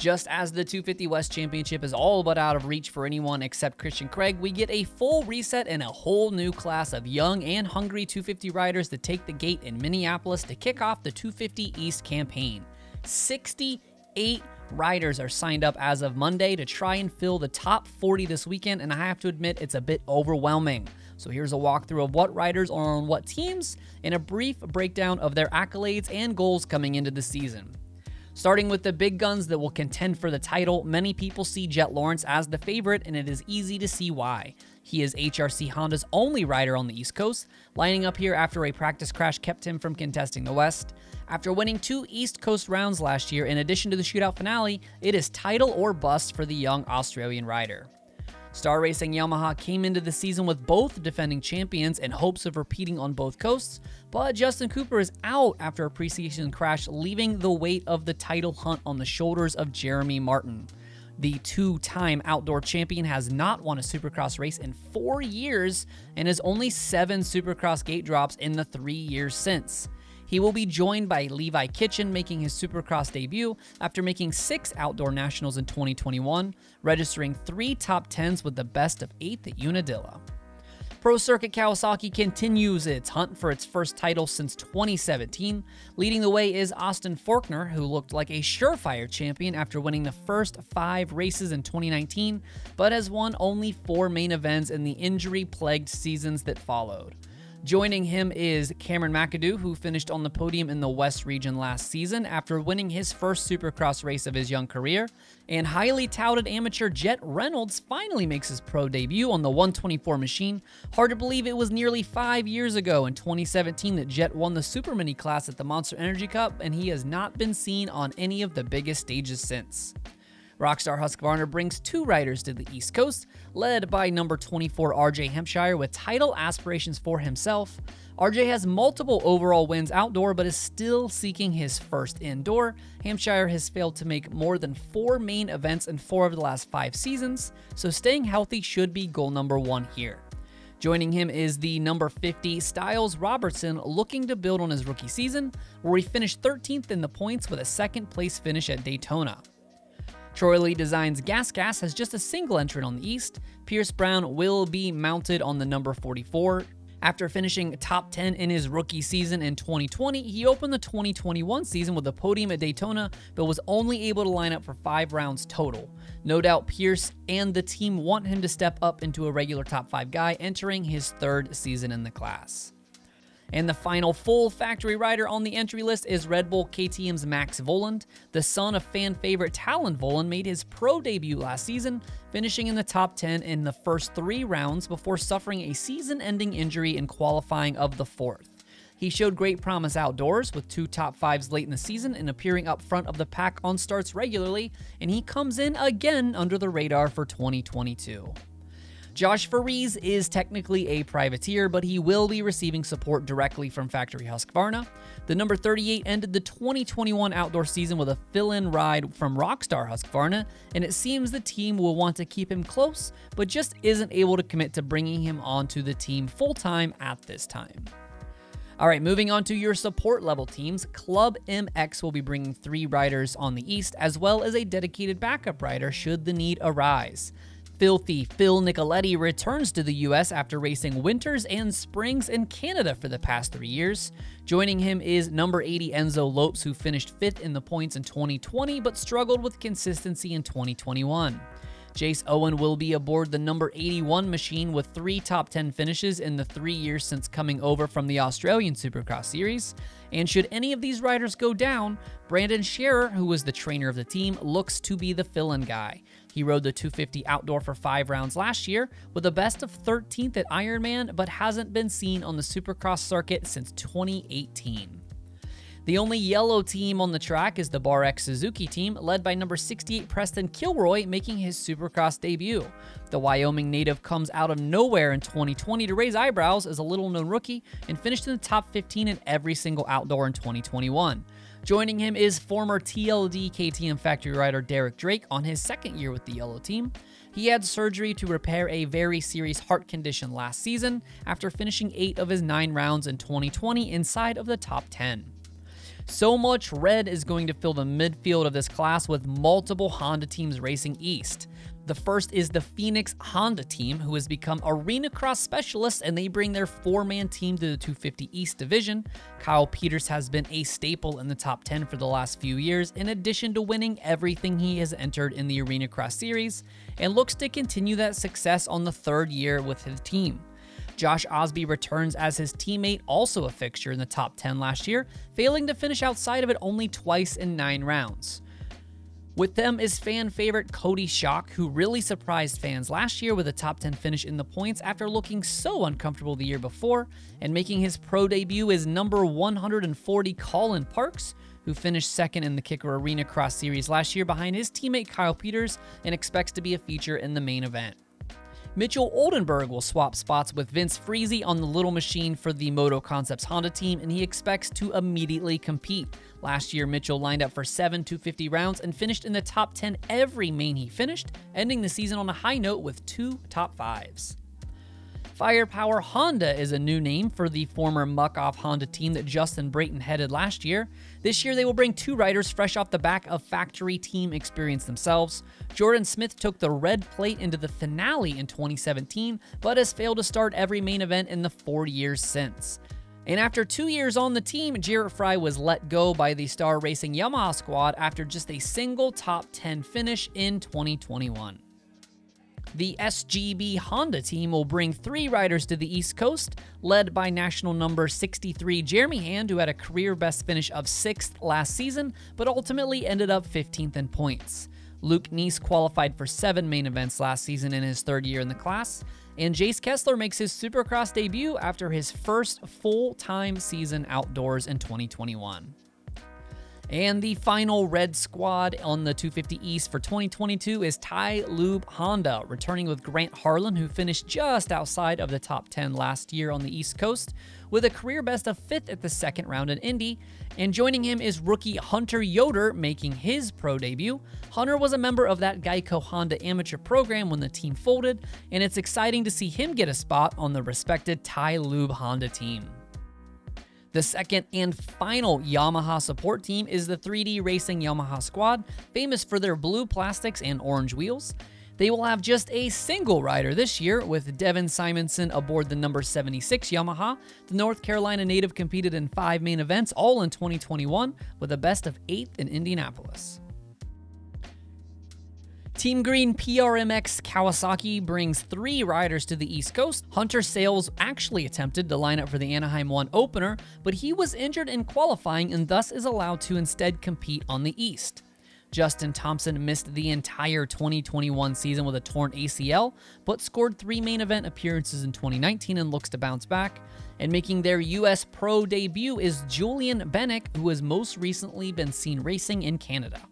Just as the 250 West Championship is all but out of reach for anyone except Christian Craig, we get a full reset and a whole new class of young and hungry 250 riders to take the gate in Minneapolis to kick off the 250 East campaign. 68 riders are signed up as of Monday to try and fill the top 40 this weekend, and I have to admit it's a bit overwhelming. So here's a walkthrough of what riders are on what teams and a brief breakdown of their accolades and goals coming into the season. Starting with the big guns that will contend for the title, many people see Jett Lawrence as the favorite, and it is easy to see why. He is HRC Honda's only rider on the East Coast, lining up here after a practice crash kept him from contesting the West. After winning 2 East Coast rounds last year, in addition to the shootout finale, it is title or bust for the young Australian rider. Star Racing Yamaha came into the season with both defending champions in hopes of repeating on both coasts, but Justin Cooper is out after a preseason crash, leaving the weight of the title hunt on the shoulders of Jeremy Martin. The 2-time outdoor champion has not won a Supercross race in 4 years and has only 7 Supercross gate drops in the 3 years since. He will be joined by Levi Kitchen making his Supercross debut after making 6 outdoor nationals in 2021, registering 3 top 10s with the best of 8th at Unadilla. Pro Circuit Kawasaki continues its hunt for its first title since 2017. Leading the way is Austin Forkner, who looked like a surefire champion after winning the first 5 races in 2019, but has won only 4 main events in the injury-plagued seasons that followed. Joining him is Cameron McAdoo, who finished on the podium in the West region last season after winning his first Supercross race of his young career, and highly touted amateur Jett Reynolds finally makes his pro debut on the 124 machine. Hard to believe it was nearly 5 years ago in 2017 that Jett won the Super Mini class at the Monster Energy Cup, and he has not been seen on any of the biggest stages since. Rockstar Husqvarna brings 2 riders to the East Coast, led by number 24 RJ Hempshire with title aspirations for himself. RJ has multiple overall wins outdoor, but is still seeking his first indoor. Hampshire has failed to make more than 4 main events in 4 of the last 5 seasons, so staying healthy should be goal number 1 here. Joining him is the number 50 Styles Robertson, looking to build on his rookie season, where he finished 13th in the points with a 2nd place finish at Daytona. Troy Lee Designs Gas has just a single entrant on the East. Pierce Brown will be mounted on the number 44. After finishing top 10 in his rookie season in 2020, he opened the 2021 season with a podium at Daytona, but was only able to line up for 5 rounds total. No doubt Pierce and the team want him to step up into a regular top 5 guy, entering his 3rd season in the class. And the final full factory rider on the entry list is Red Bull KTM's Max Voland. The son of fan favorite Talon Voland made his pro debut last season, finishing in the top 10 in the first 3 rounds before suffering a season-ending injury in qualifying of the 4th. He showed great promise outdoors with 2 top 5s late in the season and appearing up front of the pack on starts regularly, and he comes in again under the radar for 2022. Josh Faries is technically a privateer, but he will be receiving support directly from Factory Husqvarna. The number 38 ended the 2021 outdoor season with a fill-in ride from Rockstar Husqvarna, and it seems the team will want to keep him close, but just isn't able to commit to bringing him onto the team full-time at this time. Alright, moving on to your support level teams, Club MX will be bringing 3 riders on the East, as well as a dedicated backup rider should the need arise. Filthy Phil Nicoletti returns to the US after racing winters and springs in Canada for the past 3 years. Joining him is number 80 Enzo Lopes, who finished 5th in the points in 2020 but struggled with consistency in 2021. Jace Owen will be aboard the number 81 machine with 3 top 10 finishes in the 3 years since coming over from the Australian Supercross series. And should any of these riders go down, Brandon Shearer, who was the trainer of the team, looks to be the fill-in guy. He rode the 250 outdoor for 5 rounds last year with a best of 13th at Ironman, but hasn't been seen on the Supercross circuit since 2018. The only yellow team on the track is the Prmx Suzuki team, led by number 68 Preston Kilroy, making his Supercross debut. The Wyoming native comes out of nowhere in 2020 to raise eyebrows as a little-known rookie and finished in the top 15 in every single outdoor in 2021. Joining him is former TLD KTM factory rider Derek Drake on his 2nd year with the yellow team. He had surgery to repair a very serious heart condition last season after finishing 8 of his 9 rounds in 2020 inside of the top 10. So much red is going to fill the midfield of this class with multiple Honda teams racing east. The first is the Prmx Honda team, who has become arena cross specialists, and they bring their 4-man team to the 250 East division. Kyle Peters has been a staple in the top 10 for the last few years, in addition to winning everything he has entered in the arena cross series, and looks to continue that success on the 3rd year with his team. Josh Osby returns as his teammate, also a fixture in the top 10 last year, failing to finish outside of it only twice in 9 rounds. With them is fan favorite Cody Schock, who really surprised fans last year with a top 10 finish in the points after looking so uncomfortable the year before, and making his pro debut is number 140 Colin Parks, who finished 2nd in the Kicker Arena Cross Series last year behind his teammate Kyle Peters and expects to be a feature in the main event. Mitchell Oldenburg will swap spots with Vince Friese on the Little Machine for the Moto Concepts Honda team, and he expects to immediately compete. Last year, Mitchell lined up for 7 250 rounds and finished in the top 10 every main he finished, ending the season on a high note with 2 top 5s. Firepower Honda is a new name for the former Muck-Off Honda team that Justin Brayton headed last year. This year, they will bring 2 riders fresh off the back of factory team experience themselves. Jordan Smith took the red plate into the finale in 2017, but has failed to start every main event in the 4 years since. And after 2 years on the team, Jarrett Fry was let go by the Star Racing Yamaha squad after just a single top 10 finish in 2021. The SGB Honda team will bring 3 riders to the East Coast, led by national number 63 Jeremy Hand, who had a career best finish of 6th last season, but ultimately ended up 15th in points. Luke Neese qualified for 7 main events last season in his 3rd year in the class, and Jace Kessler makes his Supercross debut after his first full-time season outdoors in 2021. And the final red squad on the 250 East for 2022 is Tai Lube Honda, returning with Grant Harlan, who finished just outside of the top 10 last year on the East Coast, with a career best of 5th at the 2nd round in Indy. And joining him is rookie Hunter Yoder, making his pro debut. Hunter was a member of that Geico Honda amateur program when the team folded, and it's exciting to see him get a spot on the respected Tai Lube Honda team. The second and final Yamaha support team is the 3D Racing Yamaha squad, famous for their blue plastics and orange wheels. They will have just a single rider this year, with Devin Simonson aboard the number 76 Yamaha. The North Carolina native competed in 5 main events, all in 2021, with a best of 8th in Indianapolis. Team Green Prmx Kawasaki brings 3 riders to the East Coast. Hunter Sales actually attempted to line up for the Anaheim 1 opener, but he was injured in qualifying and thus is allowed to instead compete on the East. Justin Thompson missed the entire 2021 season with a torn ACL, but scored 3 main event appearances in 2019 and looks to bounce back. And making their U.S. Pro debut is Julian Bennick, who has most recently been seen racing in Canada.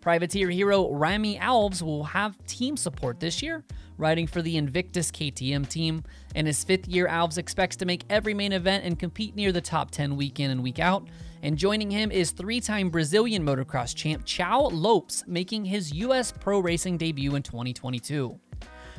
Privateer hero Rami Alves will have team support this year, riding for the Invictus KTM team. In his 5th year, Alves expects to make every main event and compete near the top 10 week in and week out. And joining him is 3-time Brazilian motocross champ Chao Lopes, making his U.S. Pro Racing debut in 2022.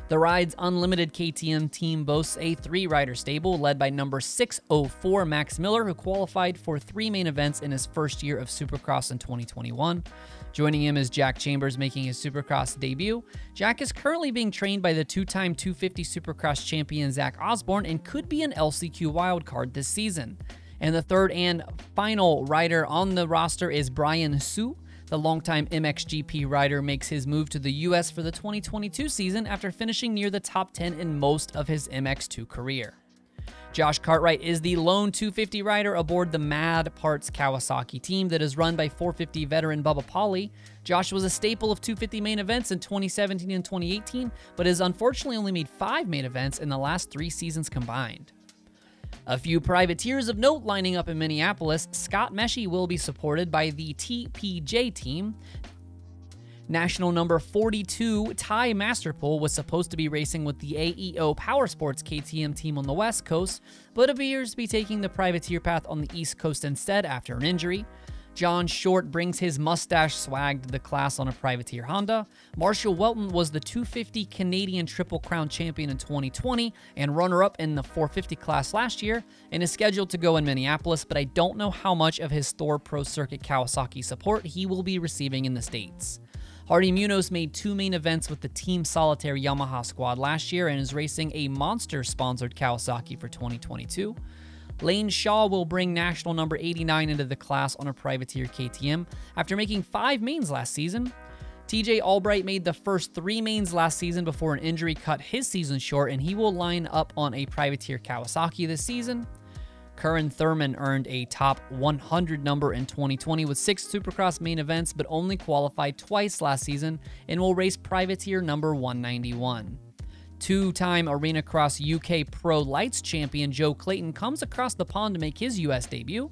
The Rides Unlimited KTM team boasts a 3-rider stable led by number 604 Max Miller, who qualified for 3 main events in his first year of Supercross in 2021. Joining him is Jack Chambers, making his Supercross debut. Jack is currently being trained by the 2-time 250 Supercross champion Zach Osborne and could be an LCQ wildcard this season. And the 3rd and final rider on the roster is Brian Su. The longtime MXGP rider makes his move to the U.S. for the 2022 season after finishing near the top 10 in most of his MX2 career. Josh Cartwright is the lone 250 rider aboard the Mad Parts Kawasaki team that is run by 450 veteran Bubba Pauley. Josh was a staple of 250 main events in 2017 and 2018, but has unfortunately only made 5 main events in the last 3 seasons combined. A few privateers of note lining up in Minneapolis. Scott Meshy will be supported by the TPJ team. National number 42 Ty Masterpool was supposed to be racing with the AEO Powersports KTM team on the West Coast, but appears to be taking the privateer path on the East Coast instead after an injury. John Short brings his mustache swag to the class on a privateer Honda. Marshall Welton was the 250 Canadian Triple Crown champion in 2020 and runner-up in the 450 class last year, and is scheduled to go in Minneapolis, but I don't know how much of his Thor Pro Circuit Kawasaki support he will be receiving in the States. Hardy Munoz made 2 main events with the Team Solitaire Yamaha squad last year and is racing a Monster-sponsored Kawasaki for 2022. Lane Shaw will bring national number 89 into the class on a privateer KTM after making 5 mains last season. TJ Albright made the first 3 mains last season before an injury cut his season short, and he will line up on a privateer Kawasaki this season. Curran Thurman earned a top 100 number in 2020 with 6 Supercross main events, but only qualified twice last season and will race privateer number 191. 2-time Arena Cross UK Pro Lights champion Joe Clayton comes across the pond to make his US debut.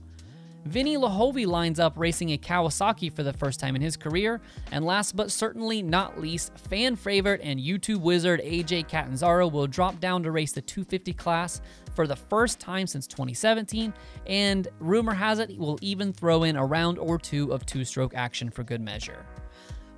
Vinny Lahovey lines up racing a Kawasaki for the first time in his career. And last but certainly not least, fan favorite and YouTube wizard AJ Catanzaro will drop down to race the 250 class for the first time since 2017, and rumor has it he will even throw in a round or 2 of 2-stroke action for good measure.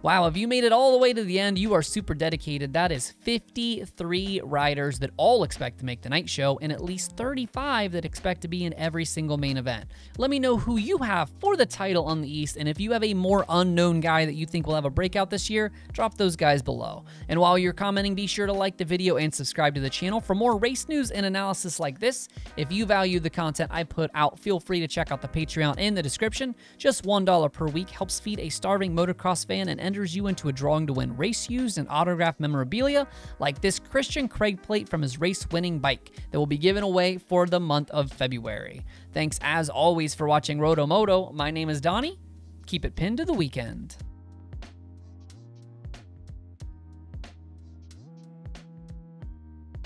Wow, if you made it all the way to the end, you are super dedicated. That is 53 riders that all expect to make the night show, and at least 35 that expect to be in every single main event. Let me know who you have for the title on the East, and if you have a more unknown guy that you think will have a breakout this year, drop those guys below. And while you're commenting, be sure to like the video and subscribe to the channel for more race news and analysis like this. If you value the content I put out, feel free to check out the Patreon in the description. Just $1 per week helps feed a starving motocross fan and enters you into a drawing to win race used and autographed memorabilia like this Christian Craig plate from his race-winning bike that will be given away for the month of February. Thanks as always for watching RotoMoto. My name is Donnie. Keep it pinned to the weekend.